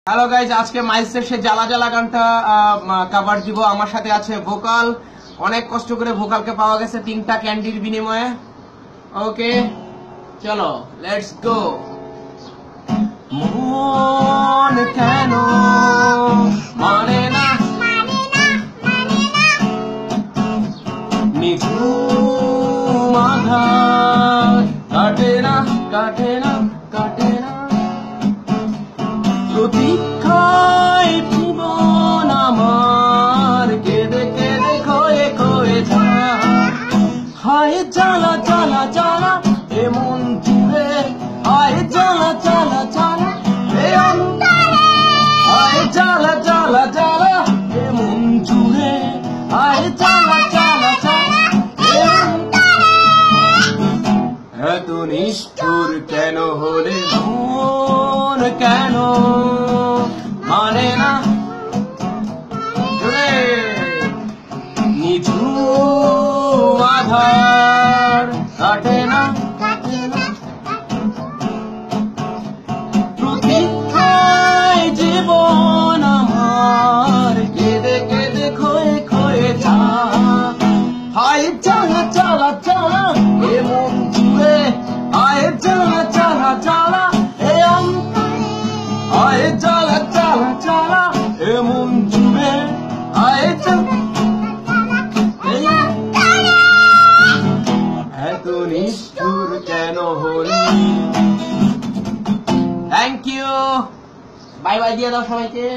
Hello guys, আজকে মাইলসের সে জ্বালা জ্বালা গানটা কভার দিব। আমার সাথে আছে ভোকাল। অনেক কষ্ট করে ভোকালকে পাওয়া গেছে 3টা ক্যান্ডির বিনিময়ে। ওকে চলো, লেটস গো। মন কেন মানে না নিঝুম আধার, কাটে না কাটে না কাটে না প্রতীক্ষায় জীবন আমার, কেঁদে কেঁদে ক্ষয়ে ক্ষয়ে যায়। হায় জ্বালা জ্বালা জ্বালা এমন জুড়ে, হায় জ্বালা জ্বালা জ্বালা এ অন্তরে, হায় জ্বালা জ্বালা জ্বালা এমন জুড়ে, হায় জ্বালা জ্বালা জ্বালা এ অন্তরে। এত নিষ্ঠুর কেন হলে মন কেন মানে না নিঝুম আধার, কাটে না প্রতীক্ষায় জীবন আমার, কেঁদে কেঁদে ক্ষয়ে ক্ষয়ে যায়। হায় জ্বালা জ্বালা জ্বালা এমন জুড়ে, হায় জ্বালা জ্বালা জ্বালা এ অন্তরে, হায় জ্বালা জ্বালা জ্বালা এমন জুড়ে, হায় জ্বালা এত নিষ্ঠুর কেন হলি। থ্যাংক ইউ, বাই বাই দিয়ে দাও সবাইকে।